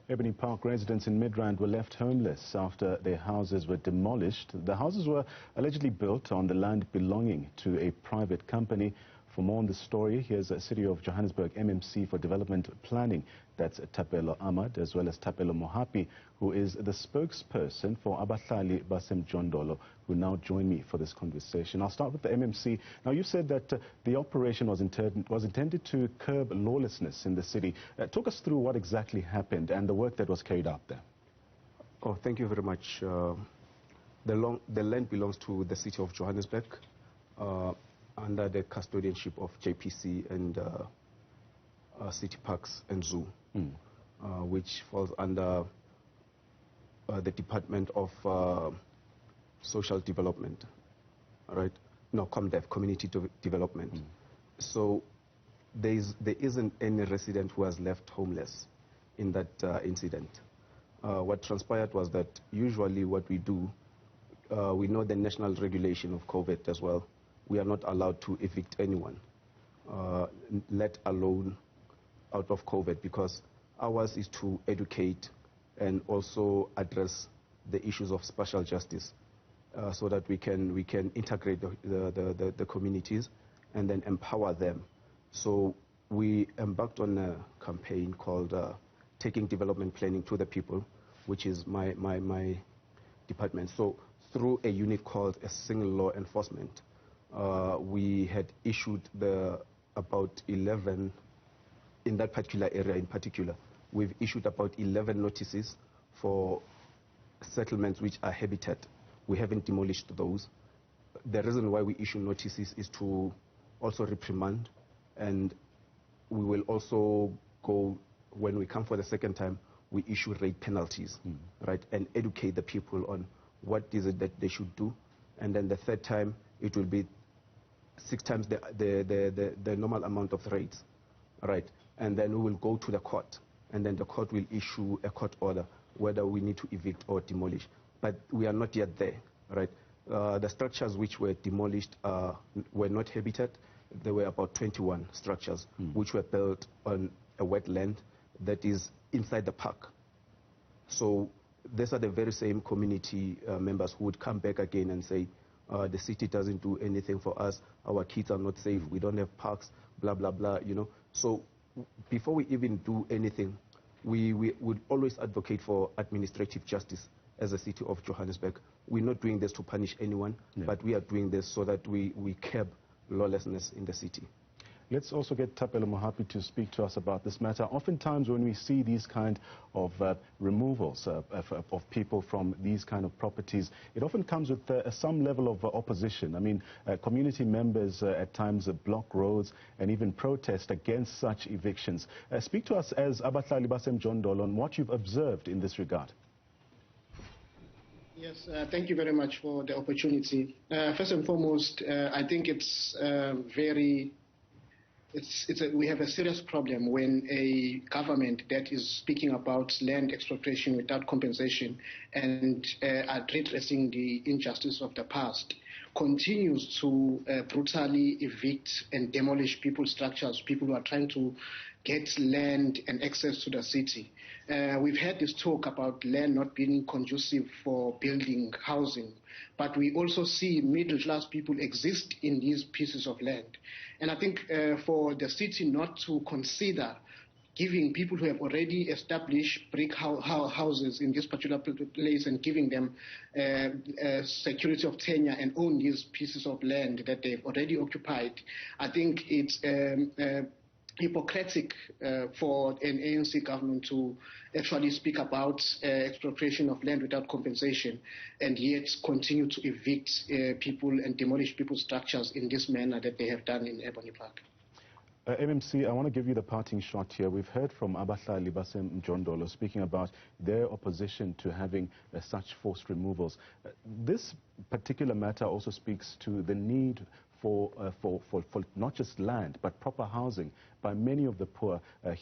Ebony Park residents in Midrand were left homeless after their houses were demolished. The houses were allegedly built on the land belonging to a private company. For more on the story, here's a City of Johannesburg MMC for Development Planning. That's Thapelo Ahmad, as well as Thapelo Mohapi, who is the spokesperson for Abahlali Basemjondolo, who now join me for this conversation. I'll start with the MMC. Now, you said that the operation was intended to curb lawlessness in the city. Talk us through what exactly happened and the work that was carried out there. Oh, thank you very much. The land belongs to the City of Johannesburg, under the custodianship of JPC and City Parks and Zoo, which falls under the Department of Social Development, right? No, ComDev, Community Development. So there isn't any resident who has left homeless in that incident. What transpired was that usually what we do, we know the national regulation of COVID as well. We are not allowed to evict anyone, let alone out of COVID, because ours is to educate and also address the issues of spatial justice, so that we can integrate the communities and then empower them. So we embarked on a campaign called Taking Development Planning to the People, which is my department. So through a unit called a Single Law Enforcement, we had issued about 11, in that particular area in particular, we've issued about 11 notices for settlements which are habitat. We haven't demolished those. The reason why we issue notices is to also reprimand, and we will also go, when we come for the second time, we issue rate penalties, right, and educate the people on what is it that they should do. And then the third time, it will be 6 times the normal amount of rates, right? And then we will go to the court, and then the court will issue a court order whether we need to evict or demolish. But we are not yet there, right? The structures which were demolished were not habitat. There were about 21 structures which were built on a wetland that is inside the park. So these are the very same community members who would come back again and say, the city doesn't do anything for us, our kids are not safe, we don't have parks, blah, blah, blah, you know. So before we even do anything, we would always advocate for administrative justice as a City of Johannesburg. We're not doing this to punish anyone, but we are doing this so that we curb lawlessness in the city. Let's also get Thapelo Mohapi to speak to us about this matter. Oftentimes when we see these kind of removals of people from these kind of properties, it often comes with some level of opposition. I mean, community members at times block roads and even protest against such evictions. Speak to us as Abahlali Basemjondolo on what you've observed in this regard. Yes, thank you very much for the opportunity. First and foremost, I think it's we have a serious problem when a government that is speaking about land expropriation without compensation and addressing the injustice of the past continues to brutally evict and demolish people's structures, people who are trying to get land and access to the city. We've had this talk about land not being conducive for building housing, but we also see middle-class people exist in these pieces of land. And I think for the city not to consider giving people who have already established brick houses in this particular place and giving them security of tenure and own these pieces of land that they've already occupied, I think it's hypocritic for an ANC government to actually speak about expropriation of land without compensation and yet continue to evict people and demolish people's structures in this manner that they have done in Ebony Park. MMC, I want to give you the parting shot here. We've heard from Abahlali Basemjondolo speaking about their opposition to having such forced removals. This particular matter also speaks to the need for not just land, but proper housing by many of the poor,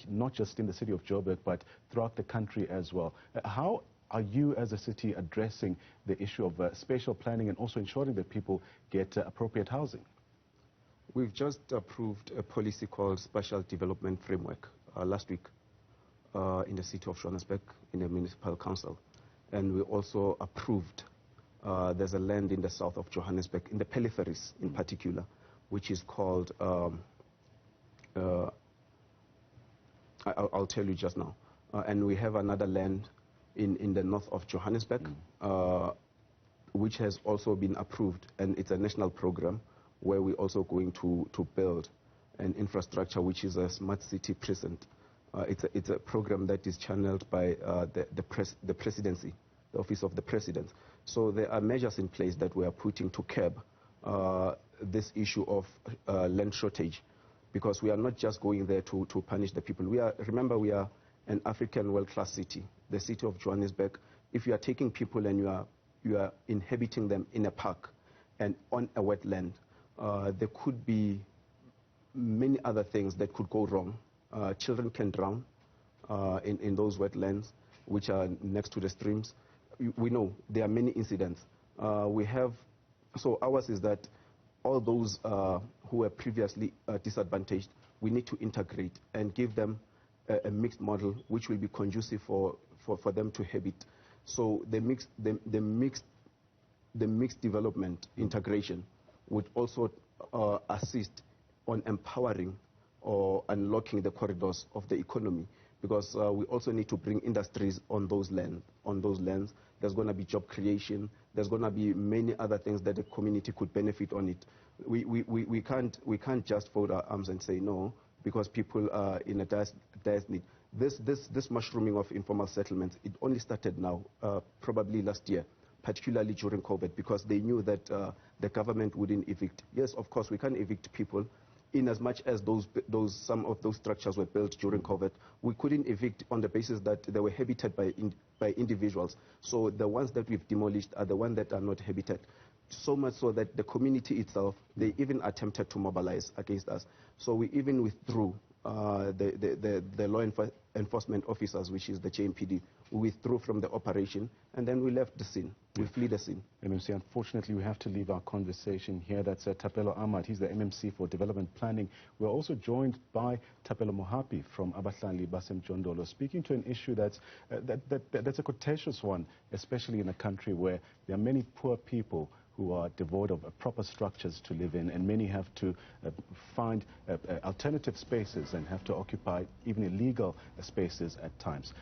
not just in the city of Joburg, but throughout the country as well. How are you as a city addressing the issue of spatial planning and also ensuring that people get appropriate housing? We've just approved a policy called Spatial Development Framework last week. in the city of Johannesburg, in the municipal council. And we also approved, there's a land in the south of Johannesburg, in the peripheries in particular, which is called, I'll tell you just now. And we have another land in the north of Johannesburg, which has also been approved, and it's a national program where we're also going to build an infrastructure which is a smart city precinct. It's a program that is channeled by the presidency, the office of the president. So there are measures in place that we are putting to curb this issue of land shortage, because we are not just going there to punish the people. Remember, we are an African world-class city, the city of Johannesburg. If you are taking people and you are inhabiting them in a park and on a wetland, there could be many other things that could go wrong. Children can drown in those wetlands, which are next to the streams. We know there are many incidents. So ours is that all those who were previously disadvantaged, we need to integrate and give them a mixed model which will be conducive for them to habit. So the mixed development integration would also assist on empowering or unlocking the corridors of the economy, because we also need to bring industries on those lands. There's going to be job creation. There's going to be many other things that the community could benefit on it. We can't just fold our arms and say no, because people are in a dire need. This mushrooming of informal settlements, it only started now, probably last year, particularly during COVID, because they knew that the government wouldn't evict. Yes, of course, we can evict people. In as much as some of those structures were built during COVID, we couldn't evict on the basis that they were habited by individuals. So the ones that we've demolished are the ones that are not habited. So much so that the community itself, they even attempted to mobilize against us. So we even withdrew the law enforcement officers, which is the JMPD. We withdrew from the operation, and then we left the scene. We fled the scene. MMC, unfortunately, we have to leave our conversation here. That's Thapelo Ahmad. He's the MMC for Development Planning. We're also joined by Thapelo Mohapi from Abahlali Basemjondolo, speaking to an issue that's a contentious one, especially in a country where there are many poor people who are devoid of proper structures to live in, and many have to find alternative spaces and have to occupy even illegal spaces at times.